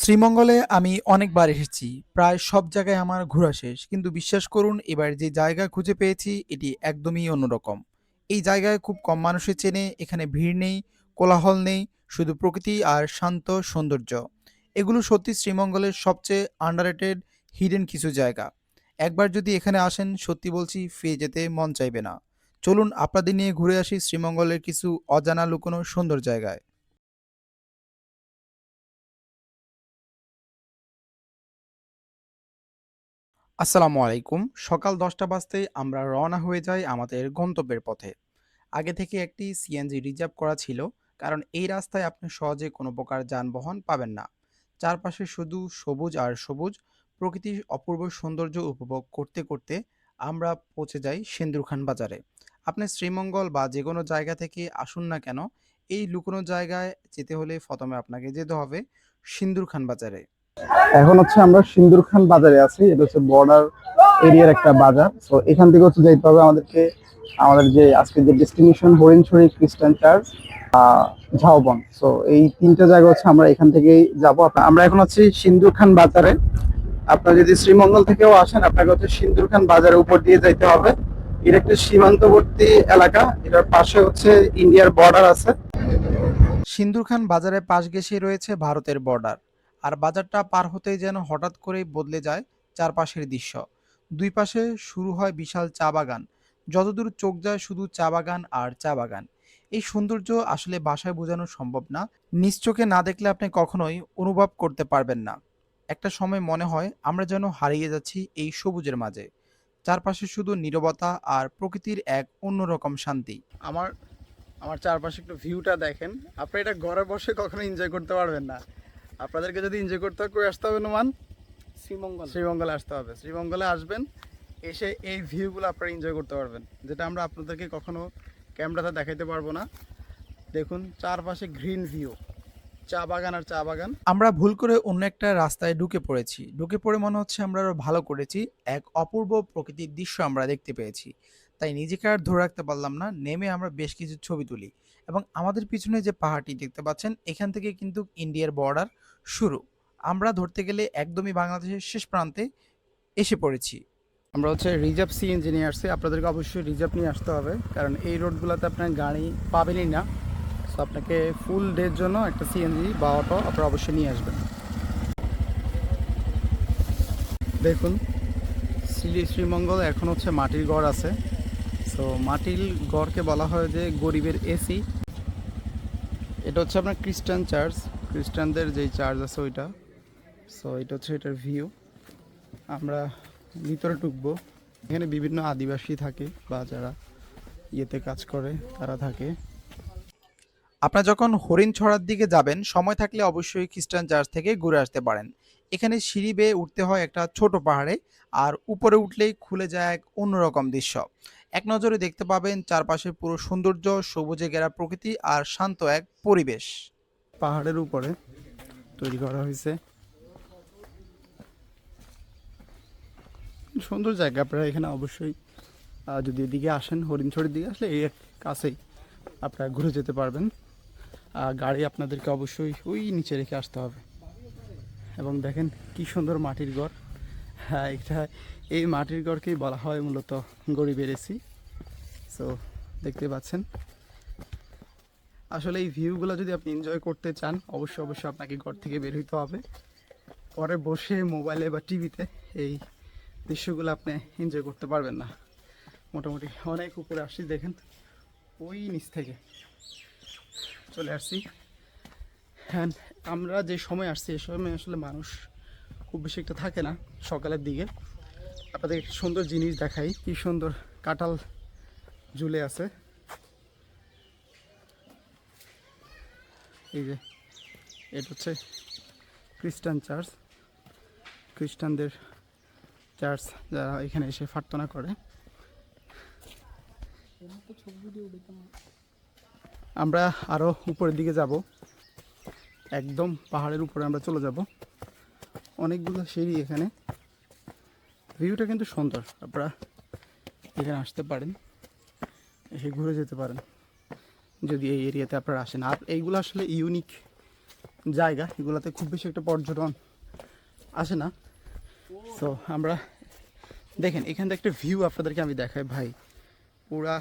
শ্রীমঙ্গলে আমি অনেকবার এসেছি। প্রায় সব জায়গায় আমার ঘোরা শেষ। কিন্তু বিশ্বাস করুন এবার যে জায়গা খুঁজে পেয়েছি এটি একদমই অন্যরকম। এই জায়গায় খুব কম মানুষই চেনে, এখানে ভিড় নেই, কোলাহল নেই, শুধু প্রকৃতি আর শান্ত সৌন্দর্য। এগুলো সত্যি শ্রীমঙ্গলের সবচেয়ে আন্ডাররেটেড হিডেন কিছু জায়গা। একবার যদি এখানে আসেন সত্যি বলছি ফিরে যেতে মন চাইবে না। চলুন আপনাদের নিয়ে ঘুরে আসি শ্রীমঙ্গলের কিছু অজানা লুকোনো সুন্দর জায়গায়। আসসালামু আলাইকুম। সকাল ১০টা বাজতেই আমরা রওনা হয়ে যাই আমাদের গন্তব্যের পথে। আগে থেকে একটি সিএনজি রিজার্ভ করা ছিল, কারণ এই রাস্তায় আপনি সহজে কোনো প্রকার যানবাহন পাবেন না। চারপাশে শুধু সবুজ আর সবুজ, প্রকৃতির অপূর্ব সৌন্দর্য উপভোগ করতে করতে আমরা পৌঁছে যাই সিন্দুরখান বাজারে। আপনি শ্রীমঙ্গল বা যে কোনো জায়গা থেকে আসুন না কেন, এই লুকোনো জায়গায় যেতে হলে প্রথমে আপনাকে যেতে হবে সিন্দুরখান বাজারে। এখন হচ্ছে আমরা সিন্দুর খান বাজারে আছি। এটা হচ্ছে বর্ডার এরিয়ার একটা বাজার। তো এখান থেকে হচ্ছে যাইতে হবে আমাদেরকে আমাদের যে আজকে যে ডেস্টিনেশন হরিণছড়ি খ্রিস্টান চার্চ, ঝাউবন। তো এই তিনটা জায়গা হচ্ছে আমরা এখান থেকেই যাব। আমরা এখন আছি সিন্দুর খান বাজারে। আপনারা যদি শ্রীমঙ্গল থেকেও আসেন আপনাকে হচ্ছে সিন্দুর খান বাজারের উপর দিয়ে যাইতে হবে। এটা একটা সীমান্তবর্তী এলাকা, এটার পাশে হচ্ছে ইন্ডিয়ার বর্ডার আছে। সিন্দুরখান বাজারের পাশ ঘেঁষে রয়েছে ভারতের বর্ডার। আর বাজারটা পার হতেই যেন হঠাৎ করেই বদলে যায় চারপাশের দৃশ্য। দুই পাশে শুরু হয় বিশাল চা বাগান। যতদূর চোখ যায় শুধু চা বাগান আর চা বাগান। এই সৌন্দর্য আসলে ভাষায় বোঝানো সম্ভব না। নিজ চোখে না দেখলে আপনি কখনোই অনুভব করতে পারবেন না। একটা সময় মনে হয় আমরা যেন হারিয়ে যাচ্ছি এই সবুজের মাঝে। চারপাশে শুধু নীরবতা আর প্রকৃতির এক অন্যরকম শান্তি। আমার আমার চারপাশে একটু ভিউটা দেখেন। আপনি এটা ঘরে বসে কখনো এনজয় করতে পারবেন না। আপনাদেরকে যদি এনজয় করতে হয় করে আসতে হবে নোমান, শ্রীমঙ্গলে আসতে হবে। শ্রীমঙ্গলে আসবেন, এসে এই ভিউগুলো আপনারা এনজয় করতে পারবেন, যেটা আমরা আপনাদেরকে কখনো ক্যামেরাতে দেখাইতে পারবো না। দেখুন চারপাশে গ্রিন ভিউ, চা বাগান আর চা বাগান। আমরা ভুল করে অন্য একটা রাস্তায় ঢুকে পড়েছি। ঢুকে পড়ে মনে হচ্ছে আমরা আরো ভালো করেছি। এক অপূর্ব প্রকৃতির দৃশ্য আমরা দেখতে পেয়েছি। তাই নিজেকে আর ধরে রাখতে পারলাম না। নেমে আমরা বেশ কিছু ছবি তুলি। এবং আমাদের পিছনে যে পাহাড়টি দেখতে পাচ্ছেন এখান থেকে কিন্তু ইন্ডিয়ার বর্ডার শুরু। আমরা ধরতে গেলে একদমই বাংলাদেশের শেষ প্রান্তে এসে পড়েছি। আমরা হচ্ছে রিজার্ভ সিএনজি নিয়ে আসছি। আপনাদেরকে অবশ্যই রিজার্ভ নিয়ে আসতে হবে, কারণ এই রোডগুলোতে আপনার গাড়ি পাবেনই না। সো আপনাকে ফুল ডের জন্য একটা সিএনজি বা অটো আপনারা অবশ্যই নিয়ে আসবেন। দেখুন শ্রীমঙ্গল এখন হচ্ছে মাটির ঘর আছে। সো মাটির ঘরকে বলা হয় যে গরিবের এসি। এটা হচ্ছে আপনার খ্রিস্টান চার্চ, খ্রিস্টানদের যেই চার্চ আছে ওইটা। সো এটা হচ্ছে এটার ভিউ। আমরা ভিতরে ঢুকবো। এখানে বিভিন্ন আদিবাসী থাকে বা যারা ইয়েতে কাজ করে তারা থাকে। আপনারা যখন হরিণছড়ার দিকে যাবেন সময় থাকলে অবশ্যই খ্রিস্টান চার্চ থেকে ঘুরে আসতে পারেন। এখানে সিঁড়ি বেয়ে উঠতে হয় একটা ছোট পাহাড়ে। আর উপরে উঠলেই খুলে যায় এক অন্যরকম দৃশ্য। এক নজরে দেখতে পাবেন চারপাশে পুরো সৌন্দর্য, সবুজে ঘেরা প্রকৃতি আর শান্ত এক পরিবেশ। পাহাড়ের উপরে তৈরি করা হয়েছে সুন্দর জায়গা। আপনারা এখানে অবশ্যই যদি এদিকে আসেন, হরিণছড়ির দিকে আসলে এই কাছেই আপনারা ঘুরে যেতে পারবেন। গাড়ি আপনাদেরকে অবশ্যই ওই নিচে রেখে আসতে হবে। এবং দেখেন কি সুন্দর মাটির ঘর। হ্যাঁ, এটা এই মাটির ঘরকেই বলা হয় মূলত গরিবের এসি। সো দেখতে পাচ্ছেন, আসলে এই ভিউগুলো যদি আপনি এনজয় করতে চান অবশ্যই অবশ্যই আপনাকে ঘর থেকে বের হইতে হবে। পরে বসে মোবাইলে বা টিভিতে এই দৃশ্যগুলো আপনি এনজয় করতে পারবেন না। মোটামুটি অনেক উপরে আসছি, দেখেন ওই নিচ থেকে চলে আসছি। হ্যাঁ, আমরা যে সময় আসছি এই সময় আসলে মানুষ খুব বেশি একটা থাকে না, সকালের দিকে। আপনাদের একটা সুন্দর জিনিস দেখাই, কি সুন্দর কাঁঠাল ঝুলে আছে। এই যে এটা হচ্ছে খ্রিস্টান চার্চ, খ্রিস্টানদের চার্চ, যারা এখানে এসে প্রার্থনা করে। আমরা আরও উপরের দিকে যাব, একদম পাহাড়ের উপরে আমরা চলে যাব। অনেকগুলো সিঁড়ি এখানে। ভিউটা কিন্তু সুন্দর, আপনারা এখানে আসতে পারেন, এসে ঘুরে যেতে পারেন যদি এই এরিয়াতে আপনারা আসেন। আর এইগুলো আসলে ইউনিক জায়গা, এগুলোতে খুব বেশি একটা পর্যটন আসে না। তো আমরা দেখেন এখান থেকে একটা ভিউ আপনাদেরকে আমি দেখাই ভাই, পুরা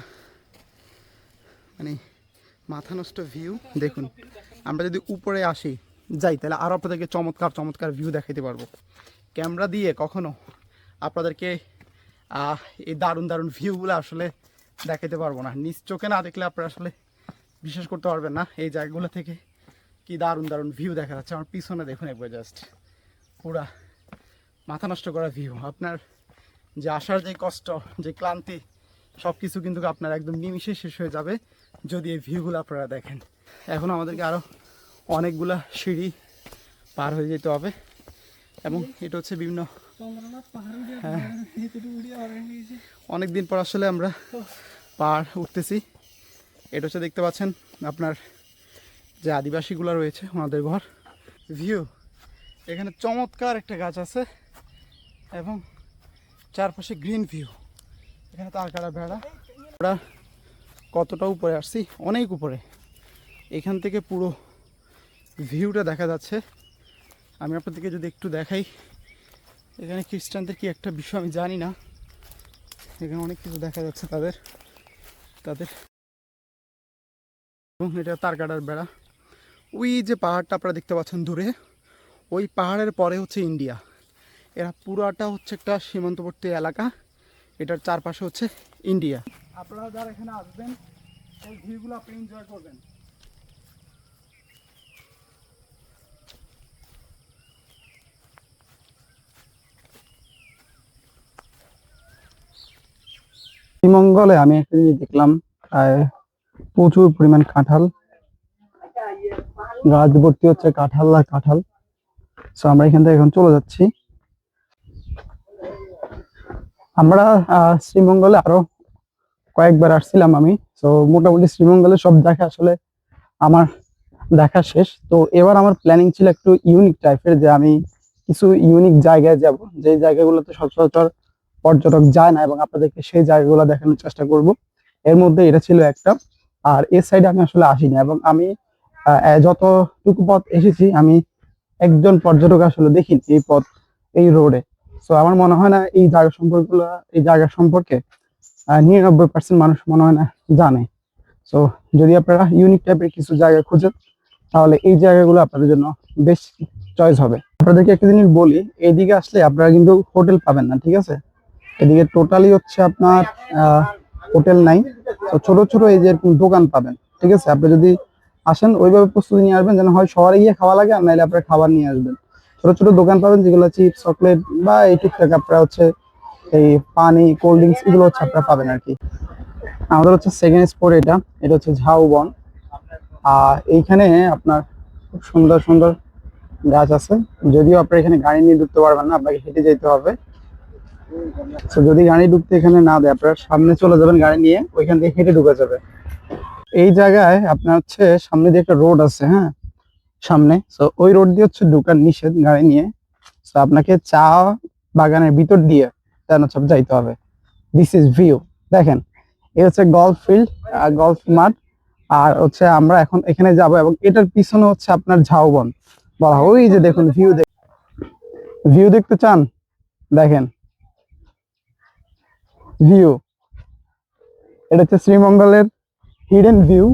মানে মাথা নষ্ট ভিউ। দেখুন আমরা যদি উপরে আসি যাই তাহলে আরও আপনাদেরকে চমৎকার চমৎকার ভিউ দেখাতে পারবো। ক্যামেরা দিয়ে কখনো আপনাদেরকে এই দারুণ দারুণ ভিউগুলো আসলে দেখাতে পারবো না, নিজ চোখে না দেখলে আপনারা আসলে বিশ্বাস করতে পারবেন না এই জায়গাগুলো থেকে কি দারুণ দারুণ ভিউ দেখা যাচ্ছে। আমার পিছনে দেখুন একবার, জাস্ট পুরা মাথা নষ্ট করা ভিউ। আপনার যে আসার যে কষ্ট, যে ক্লান্তি, সব কিছু কিন্তু আপনার একদম নিমিষে শেষ হয়ে যাবে যদি এই ভিউগুলো আপনারা দেখেন। এখন আমাদেরকে আরও অনেকগুলা সিঁড়ি পার হয়ে যেতে হবে এবং এটা হচ্ছে বিভিন্ন অনেক দিন পর আসলে আমরা পাহাড় উঠতেছি। এটা হচ্ছে দেখতে পাচ্ছেন আপনার যে আদিবাসীগুলো রয়েছে ওনাদের ঘর। ভিউ এখানে চমৎকার একটা গাছ আছে এবং চারপাশে গ্রিন ভিউ। এখানে তার কাটা বেড়া। আমরা কতটা উপরে আসছি, অনেক উপরে। এখান থেকে পুরো ভিউটা দেখা যাচ্ছে। আমি আপনাদেরকে যদি একটু দেখাই, এখানে খ্রিস্টানদের কি একটা বিষয় আমি জানি না, এখানে অনেক কিছু দেখা যাচ্ছে তাদের তাদের এবং এটা তার কাটার বেড়া। ওই যে পাহাড়টা আপনারা দেখতে পাচ্ছেন দূরে, ওই পাহাড়ের পরে হচ্ছে ইন্ডিয়া। এরা পুরাটা হচ্ছে একটা সীমান্তবর্তী এলাকা, এটার চারপাশে হচ্ছে ইন্ডিয়া। আপনারা যারা এখানে আসবেন এই ভিউগুলো আপনি এনজয় করবেন। শ্রীমঙ্গলে আমি একটা জিনিস দেখলাম, প্রচুর পরিমাণ কাঁঠাল, গাছ ভর্তি হচ্ছে কাঁঠাল আর কাঁঠাল। তো আমরা এখান থেকে এখন চলে যাচ্ছি। আমরা শ্রীমঙ্গলে আরো কয়েকবার আসছিলাম আমি। তো মোটামুটি শ্রীমঙ্গলে সব দেখা আসলে আমার দেখা শেষ। তো এবার আমার প্ল্যানিং ছিল একটু ইউনিক টাইপের, যে আমি কিছু ইউনিক জায়গায় যাব, যে জায়গাগুলোতে সচরাচর পর্যটক যায় না এবং আপনাদেরকে সেই জায়গাগুলো দেখানোর চেষ্টা করব। এর মধ্যে এটা ছিল একটা। আর এই সাইডে আমি আসলে আসিনি এবং আমি যতটুকু পথ এসেছি আমি একজন পর্যটক আসলে দেখিনি এই পথ, এই রোডে। তো আমার মনে হয় না এই জায়গা সম্পর্কে 99% মানুষ মনে হয় না জানে। তো যদি আপনারা ইউনিক টাইপের কিছু জায়গা খুঁজেন তাহলে এই জায়গাগুলো আপনাদের জন্য বেশ চয়েস হবে। আপনাদেরকে একটা জিনিস বলি, এইদিকে আসলে আপনারা কিন্তু হোটেল পাবেন না, ঠিক আছে? এদিকে টোটালি হচ্ছে আপনার হোটেল নাই। তো ছোট ছোট এই যে এরকম দোকান পাবেন, ঠিক আছে? আপনি যদি আসেন ওইভাবে প্রস্তুতি নিয়ে আসবেন, যেন হয় শহরে গিয়ে খাওয়া লাগে আর নাইলে আপনার খাবার নিয়ে আসবেন। ছোট ছোট দোকান পাবেন যেগুলো চিপস, চকলেট বা এই টুকটাক আপনারা হচ্ছে এই পানি, কোল্ড ড্রিঙ্কস এগুলো হচ্ছে আপনারা পাবেন আর কি। আমাদের হচ্ছে সেকেন্ড স্পট এটা। এটা হচ্ছে ঝাউবন। আর এইখানে আপনার খুব সুন্দর সুন্দর গাছ আছে। যদিও আপনার এখানে গাড়ি নিয়ে ঢুকতে পারবেন না, আপনাকে হেঁটে যেতে হবে। তো যদি গাড়ি ঢুকতে এখানে না দেয়, আপনার সামনে চলে যাবেন গাড়ি নিয়ে, ওইখান থেকে হেঁটে ঢুকে যাবে। এই জায়গায় আপনার হচ্ছে সামনে দিয়ে একটা রোড আছে, হ্যাঁ সামনে। তো ওই রোড দিয়ে হচ্ছে ঢুকার নিষেধ গাড়ি নিয়ে। তো আপনাকে চা বাগানের ভিতর দিয়ে সব যাইতে হবে। This is view. দেখেন এই হচ্ছে গলফ ফিল্ড, গলফ মাঠ। আর হচ্ছে আমরা এখন এখানে যাব এবং এটার পিছনে হচ্ছে আপনার ঝাউবন বলা হয়। ওই যে দেখুন ভিউ দেখতে চান, দেখেন ভিউ। এটা হচ্ছে শ্রীমঙ্গলের হিডেন ভিউ।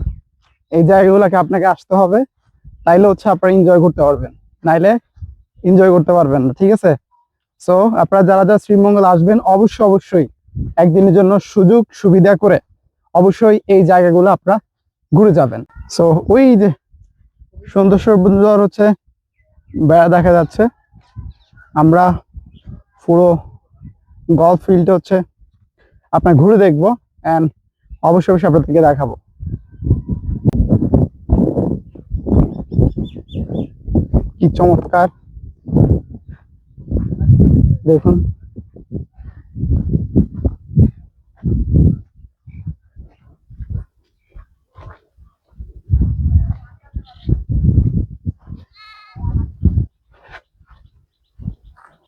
এই জায়গাগুলোকে আপনাকে আসতে হবে, তাইলে হচ্ছে আপনারা এনজয় করতে পারবেন, নাইলে এনজয় করতে পারবেন না, ঠিক আছে? সো আপনারা যারা যারা শ্রীমঙ্গল আসবেন অবশ্যই অবশ্যই একদিনের জন্য সুযোগ সুবিধা করে অবশ্যই এই জায়গাগুলো আপনারা ঘুরে যাবেন। সো ওই যে সুন্দর হচ্ছে বেড়া দেখা যাচ্ছে। আমরা পুরো গলফ ফিল্ডটা হচ্ছে আপনার ঘুরে দেখবো এন্ড অবশ্যই অবশ্যই আপনাদেরকে দেখাবো। কি চমৎকার দেখুন।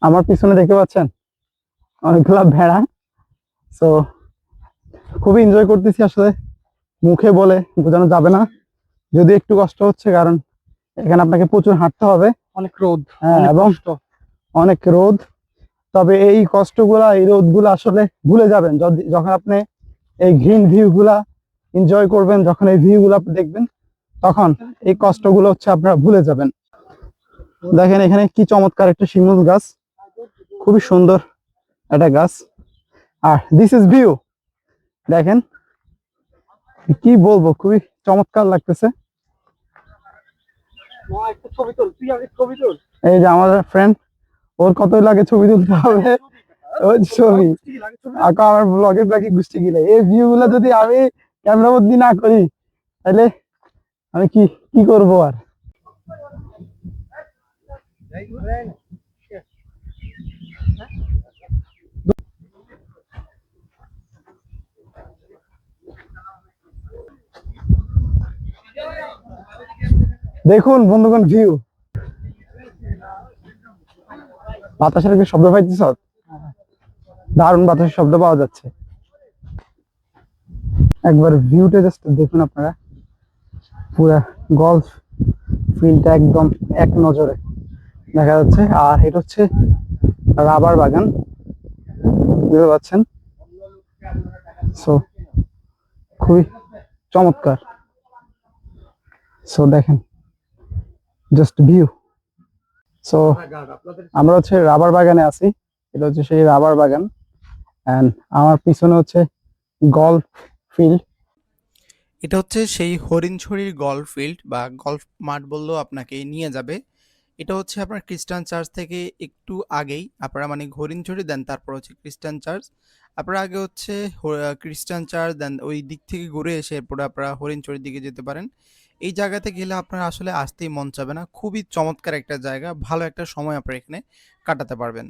আমার পিছনে দেখতে পাচ্ছেন অনেকগুলা ভেড়া। তো খুবই এনজয় করতেছি আসলে, মুখে বলে বোঝানো যাবে না। যদি একটু কষ্ট হচ্ছে, কারণ এখানে আপনাকে প্রচুর হাঁটতে হবে, অনেক রোদ, হ্যাঁ, অনেক এবং কষ্ট। অনেক রোদ। তবে এই কষ্টগুলা, এই রোদগুলা আসলে ভুলে যাবেন যখন আপনি এই গ্রিন ভিউ গুলা এনজয় করবেন, যখন এই ভিউ গুলা দেখবেন, তখন এই কষ্টগুলো হচ্ছে আপনারা ভুলে যাবেন। দেখেন এখানে কি চমৎকার একটা শিমুল গাছ, খুবই সুন্দর একটা গাছ। আর দিস ইজ ভিউ, দেখেন কি বলবো, খুবই চমৎকার লাগতেছে। একটা ছবি তুল, তুই আগে ছবি তুল। এই যে আমাদের ফ্রেন্ড, ওর কতই লাগে ছবি তুলতে হবে, ওই ছবি আমার ব্লগের বাকি গুষ্টি গিলে। এই ভিউ গুলো যদি আমি ক্যামেরা বন্দি না করি তাহলে আমি কি কি করবো আর। দেখুন বন্ধুগণ ভিউ, বাতাসের কি শব্দ পাইতেছ? দারুণ বাতাসের শব্দ পাওয়া যাচ্ছে। একবার ভিউটা জাস্ট দেখুন আপনারা, পুরা গলফ ফিল্ডটা একদম এক নজরে দেখা যাচ্ছে। আর এটা হচ্ছে রাবার বাগান, বুঝতে পারছেন? সো খুবই চমৎকার। সো দেখেন জাস্ট ভিউ। সো আমরা হচ্ছে রাবার বাগানে আছি, এটা হচ্ছে সেই রাবার বাগান, এন্ড আমার পিছনে হচ্ছে গলফ ফিল্ড। এটা হচ্ছে সেই হরিণছড়ির গলফ ফিল্ড বা গলফ মাঠ বললেও আপনাকে নিয়ে যাবে। এটা হচ্ছে আপনার খ্রিস্টান চার্চ থেকে একটু আগেই, আপনারা মানে হরিণছড়ি দেন তারপর হচ্ছে খ্রিস্টান চার্চ। আপনারা আগে হচ্ছে খ্রিস্টান চার্চ দেন, ওই দিক থেকে ঘুরে এসে এরপরে আপনারা হরিণছড়ির দিকে যেতে পারেন। এই জায়গাতে গেলে আপনার আসলে আসতেই মন চাবে না, খুবই চমৎকার একটা জায়গা, ভালো একটা সময় আপনারা এখানে কাটাতে পারবেন।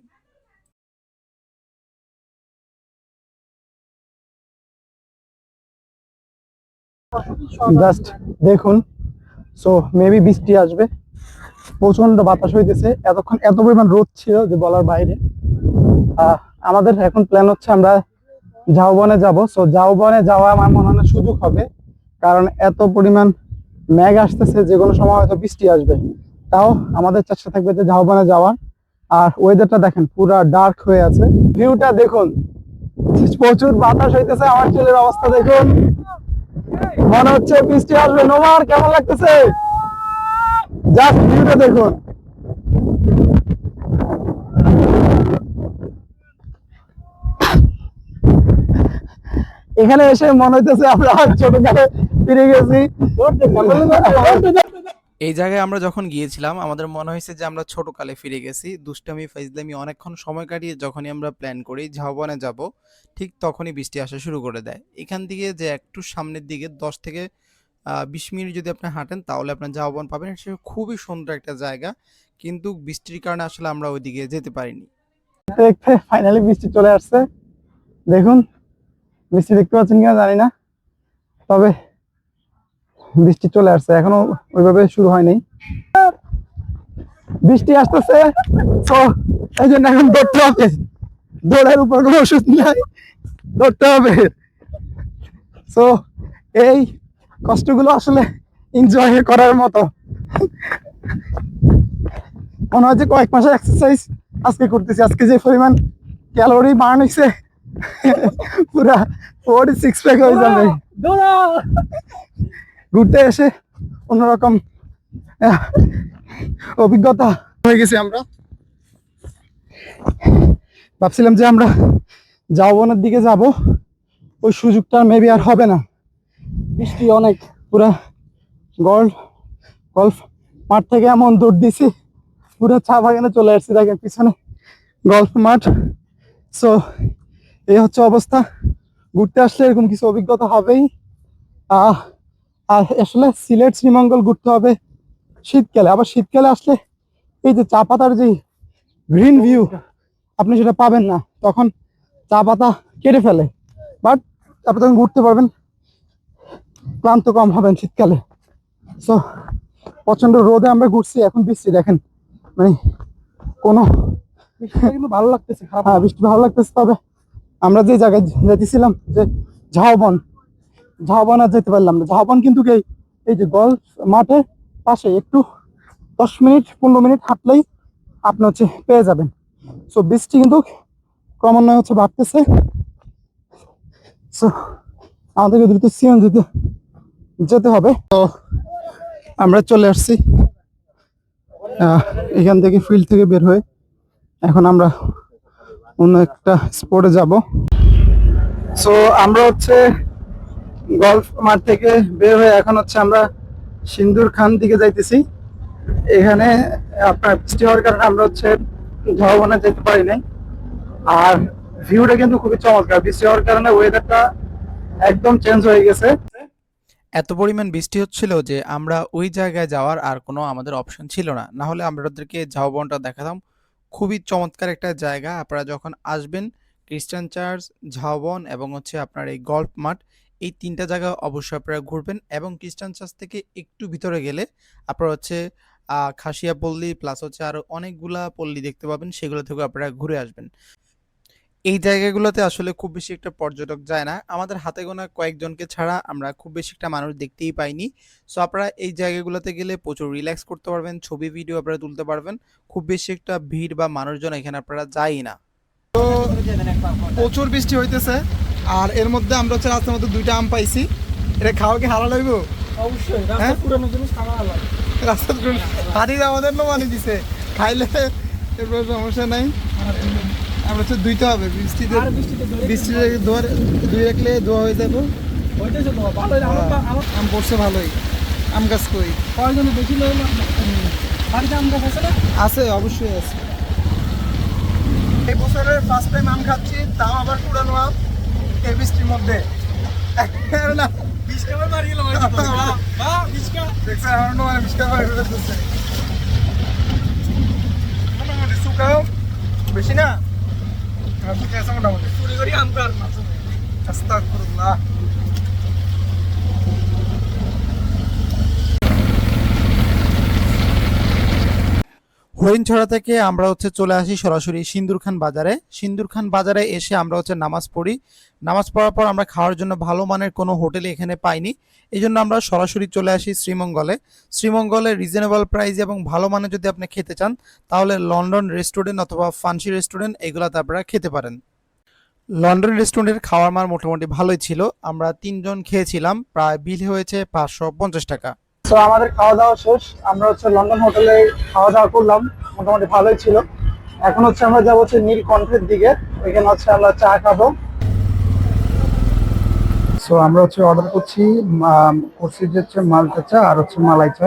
জাস্ট দেখুন, সো মেবি বৃষ্টি আসবে, প্রচন্ড বাতাস হইতেছে, এতক্ষণ এত পরিমাণ রোদ ছিল যে বলার বাইরে। আহ, আমাদের এখন প্ল্যান হচ্ছে আমরা ঝাউবনে যাব। সো ঝাউবনে যাওয়া আমার মনে হয় না সুযোগ হবে, কারণ এত পরিমাণ মেঘ আসতেছে, যে কোনো সময় হয়তো বৃষ্টি আসবে। তাও আমাদের চেষ্টা থাকবে যে ঝাউবনে যাওয়ার। আর ওয়েদারটা দেখেন পুরা ডার্ক হয়ে আছে, ভিউটা দেখুন, প্রচুর বাতাস হইতেছে, আমার চুলের অবস্থা দেখুন, মনে হচ্ছে বৃষ্টি আসবে। নোমার কেমন লাগতেছে? জাস্ট ভিউটা দেখুন। এখানে এসে মনে হইতেছে আমরা ছোটকালে ফিরে গেছি। এই জায়গায় আমরা যখন গিয়েছিলাম আমাদের মনে হয়েছে যে আমরা ছোটকালে ফিরে গেছি। দুষ্টামি ফাইজলামি অনেকক্ষণ সময় কাটিয়ে যখনই আমরা প্ল্যান করি ঝাউবনে যাব, ঠিক তখনই বৃষ্টি আসা শুরু করে দেয়। এখান থেকে যে একটু সামনের দিকে 10 থেকে 20 মিনিট যদি আপনি হাঁটেন তাহলে আপনার ঝাউবন পাবেন। সে খুবই সুন্দর একটা জায়গা, কিন্তু বৃষ্টির কারণে আসলে আমরা ওইদিকে যেতে পারিনি। দেখতে ফাইনালি বৃষ্টি চলে আসছে, দেখুন বৃষ্টি দেখতে পাচ্ছেন কিনা জানি না, তবে বৃষ্টি চলে আসছে, এখনো ওইভাবে শুরু হয়নি, বৃষ্টি আসতেছে। তো এই জন্য এখন দৌড়তে হবে, দৌড়ের উপর কোনো ওষুধ নাই, দৌড়তে হবে। তো এই কষ্টগুলো আসলে এনজয় করার মতো। মনে হয় যে কয়েক মাসের এক্সারসাইজ আজকে করতেছি, আজকে যে পরিমাণ ক্যালোরি বার্ন হয়েছে, পুরা 46 প্যাক হয়ে যাবে। ঘুরতে এসে অন্যরকম অভিজ্ঞতা হয়ে গেছে। আমরা ভাবছিলাম যে আমরা ঝাউবনের দিকে যাব, ওই সুযোগটা মেবি আর হবে না, বৃষ্টি অনেক। পুরা গল্ফ গল্ফ মাঠ থেকে এমন দৌড় দিছি, পুরো চা বাগানে চলে আসছি, দেখেন পিছনে গল্ফ মাঠ। সো এই হচ্ছে অবস্থা, ঘুরতে আসলে এরকম কিছু অভিজ্ঞতা হবেই। আর আসলে সিলেট শ্রীমঙ্গল ঘুরতে হবে শীতকালে, আবার শীতকালে আসলে এই যে চা পাতার যে গ্রিন ভিউ আপনি সেটা পাবেন না, তখন চা পাতা কেটে ফেলে, বাট আপনি তখন ঘুরতে পারবেন, ক্লান্ত কম হবেন শীতকালে। সো প্রচন্ড রোদে আমরা ঘুরছি, এখন বৃষ্টি দেখেন, মানে কোনো ভালো লাগতেছে, হ্যাঁ বৃষ্টি ভালো লাগতেছে। তবে আমরা যে জায়গায় যেতেছিলাম যে ঝাউবন, ঝাউবন আর যেতে পারলাম না। ঝাউবন কিন্তু এই যে গল্ফ মাঠের পাশে একটু 10 মিনিট 15 মিনিট হাঁটলেই আপনি হচ্ছে পেয়ে যাবেন। সো বৃষ্টি কিন্তু ক্রমান্বয়ে হচ্ছে বাড়তেছে। সো আমাদেরকে দ্রুত সিএনজিতে যেতে হবে। তো আমরা চলে আসছি এখান থেকে, ফিল্ড থেকে বের হয়ে এখন আমরা অন্য একটা স্পটে যাব। সো আমরা হচ্ছে গলফ মাঠ থেকে বের হয়ে এখন হচ্ছে আমরা সিন্দুর খান দিকে যাইতেছি। এখানে আপনার বৃষ্টি হওয়ার কারণে আমরা হচ্ছে ঝাউবনে যেতে পারি নাই। আর ভিউটা কিন্তু খুবই চমৎকার, বৃষ্টি হওয়ার কারণে ওয়েদারটা একদম চেঞ্জ হয়ে গেছে। এত পরিমাণ বৃষ্টি হচ্ছিল যে আমরা ওই জায়গায় যাওয়ার আর কোনো আমাদের অপশন ছিল না, না হলে আমরা ওদেরকে ঝাউবনটা দেখাতাম। খুবই চমৎকার একটা জায়গা। আপনারা যখন আসবেন খ্রিস্টান চার্চ, ঝাউবন এবং হচ্ছে আপনার এই গল্ফ মাঠ, এই তিনটা জায়গা অবশ্যই আপনারা ঘুরবেন। এবং খ্রিস্টান চার্চ থেকে একটু ভিতরে গেলে আপনারা হচ্ছে খাসিয়া পল্লী প্লাস হচ্ছে আরও অনেকগুলা পল্লী দেখতে পাবেন, সেগুলো থেকে আপনারা ঘুরে আসবেন। এই জায়গাগুলোতে আসলে খুব বেশি একটা পর্যটক যায় না, আমাদের হাতে গোনা কয়েকজনকে ছাড়া আমরা খুব বেশি একটা মানুষ দেখতেই পাইনি। সো আপনারা এই জায়গাগুলোতে গেলে প্রচুর রিল্যাক্স করতে পারবেন, ছবি ভিডিও আপনারা তুলতে পারবেন। খুব বেশি একটা ভিড় বা মানুষজন এখানে আপনারা যায়ই না। প্রচুর বৃষ্টি হইতেছে, আর এর মধ্যে আমরা হচ্ছে রাস্তার মধ্যে 2টা আম পাইছি। এটা খাওয়া কি হালাল হইব? অবশ্যই হ্যাঁ? পুরানো জিনিস খাওয়া আলাদা। রাস্তা হাতির আমাদের নমানি দিছে, খাইলে এরপর সমস্যা নাই। আমরা হচ্ছে ধুইতে হবে বৃষ্টিতে, আর বৃষ্টিতে বৃষ্টিতে ধুয়ে রাখলে ধোয়া হয়ে যাবো। হইতেছে তো ভালোই, আমার আম পড়ছে ভালোই। আম গাছ কই? কয়েকজনে বেশি লোক বাড়িতে আম গাছ আছে না? আছে, অবশ্যই আছে। এই বছরের ফার্স্ট টাইম আম খাচ্ছি, তাও আবার পুরানো আম এই বৃষ্টির মধ্যে। না, 20 টাকা বাড়ি গেল বা 20 টাকা দেখছে আমার নয় মিষ্টা করে ফেলতেছে। মোটামুটি শুকাও বেশি না, শুকে আছে মোটামুটি। চুরি করি আম কার না আস্তাগফিরুল্লাহ। হরিণছড়া থেকে আমরা হচ্ছে চলে আসি সরাসরি সিন্দুরখান বাজারে। সিন্দুরখান বাজারে এসে আমরা হচ্ছে নামাজ পড়ি। নামাজ পড়ার পর আমরা খাওয়ার জন্য ভালো মানের কোনো হোটেলে এখানে পাইনি, এই জন্য আমরা সরাসরি চলে আসি শ্রীমঙ্গলে। শ্রীমঙ্গলে রিজনেবল প্রাইস এবং ভালো মানের যদি আপনি খেতে চান তাহলে লন্ডন রেস্টুরেন্ট অথবা ফান্সি রেস্টুরেন্ট এগুলোতে আপনারা খেতে পারেন। লন্ডন রেস্টুরেন্টের খাওয়ার মান মোটামুটি ভালোই ছিল, আমরা 3 জন খেয়েছিলাম, প্রায় বিল হয়েছে 550 টাকা। তো আমাদের খাওয়া দাওয়া শেষ, আমরা হচ্ছে লন্ডন হোটেলে খাওয়া দাওয়া করলাম, মোটামুটি ভালোই ছিল। এখন হচ্ছে আমরা যাবো হচ্ছে নীলকণ্ঠের দিকে, ওইখানে হচ্ছে আমরা চা খাবো। সো আমরা হচ্ছে অর্ডার করছি যে হচ্ছে মালটা চা আর হচ্ছে মালাই চা।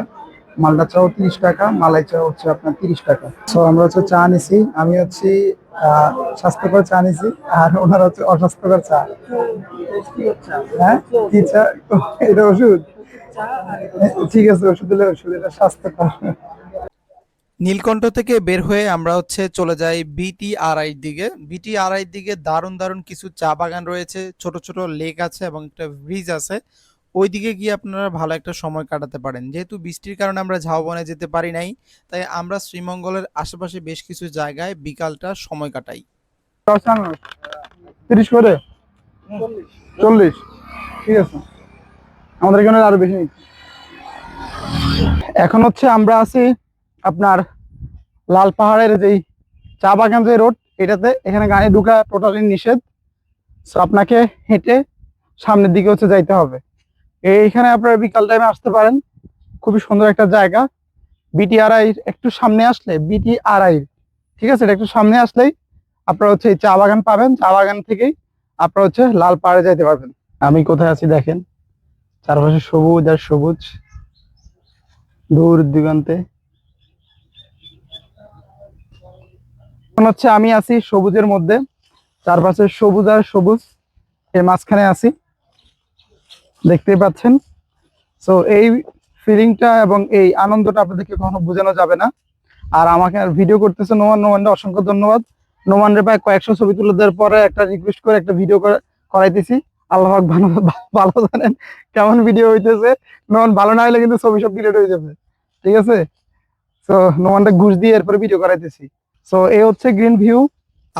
মালটা চাও 30 টাকা, মালাই চা হচ্ছে আপনার 30 টাকা। সো আমরা হচ্ছে চা নিছি, আমি হচ্ছে স্বাস্থ্যকর চা নিছি, আর ওনারা হচ্ছে অস্বাস্থ্যকর চা। হ্যাঁ, কি চা? এটা ওষুধ? ঠিক আছে, ওষুধ দিলে ওষুধ, এটা স্বাস্থ্যকর। নীলকণ্ঠ থেকে বের হয়ে আমরা হচ্ছে চলে যাই বিটিআরআই দিকে। বিটিআরআই দিকে দারুণ দারুণ কিছু চা বাগান রয়েছে, ছোট ছোট লেক আছে এবং একটা ব্রিজ আছে। ওই দিকে গিয়ে আপনারা ভালো একটা সময় কাটাতে পারেন। যেহেতু বৃষ্টির কারণে আমরা ঝাউবনে যেতে পারি নাই, তাই আমরা শ্রীমঙ্গলের আশেপাশে বেশ কিছু জায়গায় বিকালটা সময় কাটাই। 30 করে 40, ঠিক আছে, আমাদের এখানে আরো বেশি নিচ্ছে। এখন হচ্ছে আমরা আছি আপনার লাল পাহাড়ের যেই চা বাগান যে রোড, এটাতে এখানে গাড়ি ঢুকা টোটালি নিষেধ। সো আপনাকে হেঁটে সামনের দিকে হচ্ছে যাইতে হবে। এইখানে আপনারা বিকাল টাইমে আসতে পারেন, খুবই সুন্দর একটা জায়গা। বিটিআরআই একটু সামনে আসলে, বিটিআরআই ঠিক আছে, এটা একটু সামনে আসলেই আপনারা হচ্ছে এই চা বাগান পাবেন। চা বাগান থেকেই আপনারা হচ্ছে লাল পাহাড়ে যাইতে পারবেন। আমি কোথায় আছি দেখেন, চারপাশে সবুজ আর সবুজ, দূর দিগন্তে। এখন হচ্ছে আমি আছি সবুজের মধ্যে, চারপাশে সবুজ আর সবুজ, এর মাঝখানে আছি, দেখতেই পাচ্ছেন। সো এই ফিলিংটা এবং এই আনন্দটা আপনাদেরকে কখনো বোঝানো যাবে না। আর আমাকে আর ভিডিও করতেছে নোমানটা অসংখ্য ধন্যবাদ। নোমান রে প্রায় কয়েকশো ছবি তুলে দেওয়ার পরে একটা রিকোয়েস্ট করে একটা ভিডিও করাইতেছি। আল্লাহ পাক ভালো ভালো জানেন কেমন ভিডিও হইতেছে। নোমান ভালো না হলে কিন্তু ছবি সব ডিলিট হয়ে যাবে, ঠিক আছে। তো নোমানটা ঘুষ দিয়ে এরপরে ভিডিও করাইতেছি। সো এই হচ্ছে গ্রিন ভিউ।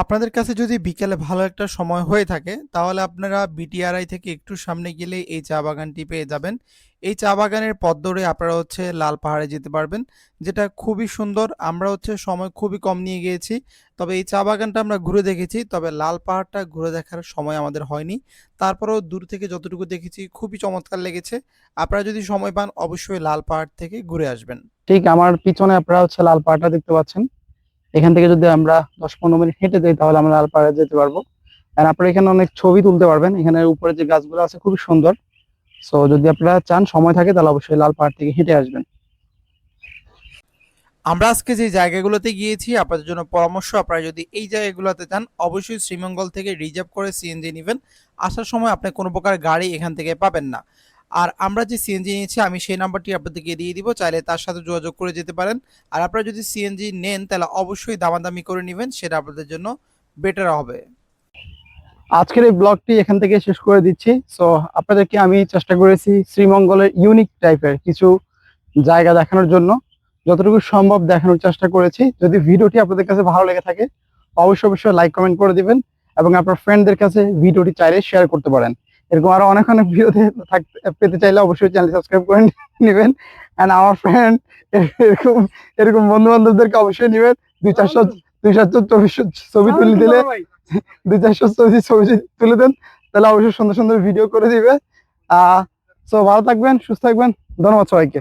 আপনাদের কাছে যদি বিকেলে ভালো একটা সময় হয়ে থাকে তাহলে আপনারা বিটিআরআই থেকে একটু সামনে গেলে এই চা বাগানটি পেয়ে যাবেন। এই চা বাগানের পথ ধরে আপনারা লাল পাহাড়ে যেতে পারবেন, যেটা খুবই সুন্দর। আমরা সময় খুবই কম নিয়ে গিয়েছি, তবে এই চা বাগানটা আমরা ঘুরে দেখেছি, তবে লাল পাহাড়টা ঘুরে দেখার সময় আমাদের হয়নি। তারপরেও দূর থেকে যতটুকু দেখেছি খুবই চমৎকার লেগেছে। আপনারা যদি সময় পান অবশ্যই লাল পাহাড় থেকে ঘুরে আসবেন। ঠিক আমার পিছনে আপনারা লাল পাহাড়টা দেখতে পাচ্ছেন। এখান থেকে যদি আমরা 10-15 মিনিট হেঁটে যাই তাহলে আমরা লাল পাহাড়ে যেতে পারবো। আর আপনারা এখানে অনেক ছবি তুলতে পারবেন, এখানে উপরে যে গাছগুলো আছে খুবই সুন্দর। সো যদি আপনারা চান সময় থাকে তাহলে অবশ্যই লাল পাহাড় থেকে হেঁটে আসবেন। আমরা আজকে যে জায়গাগুলোতে গিয়েছি আপনাদের জন্য পরামর্শ, আপনারা যদি এই জায়গাগুলোতে যান অবশ্যই শ্রীমঙ্গল থেকে রিজার্ভ করে সিএনজি নেবেন। আসার সময় আপনি কোনো প্রকার গাড়ি এখান থেকে পাবেন না। আর আমরা যে সিএনজি নিয়েছি আমি সেই নাম্বারটি আপনাদেরকে দিয়ে দিব, চাইলে তার সাথে যোগাযোগ করে যেতে পারেন। আর আপনারা যদি সিএনজি নেন তাহলে অবশ্যই দামাদামি করে নেবেন, সেটা আপনাদের জন্য বেটার হবে। আজকের এই ব্লগটি এখান থেকে শেষ করে দিচ্ছি। সো আপনাদেরকে আমি চেষ্টা করেছি শ্রীমঙ্গলের ইউনিক টাইপের কিছু জায়গা দেখানোর জন্য, যতটুকু সম্ভব দেখানোর চেষ্টা করেছি। যদি ভিডিওটি আপনাদের কাছে ভালো লেগে থাকে অবশ্যই অবশ্যই লাইক কমেন্ট করে দিবেন এবং আপনার ফ্রেন্ডদের কাছে ভিডিওটি চাইলে শেয়ার করতে পারেন। এরকম আরো অনেক অনেক ভিডিও পেতে চাইলে অবশ্যই চ্যানেল সাবস্ক্রাইব করে নেবেন। অ্যান্ড আমার ফ্রেন্ড এরকম এরকম বন্ধু বান্ধবদেরকে অবশ্যই নেবেন। 200-400 ছবি তুলে দিলে, 200-400 ছবি তুলে দেন, তাহলে অবশ্যই সুন্দর সুন্দর ভিডিও করে দিবে। সো ভালো থাকবেন, সুস্থ থাকবেন, ধন্যবাদ সবাইকে।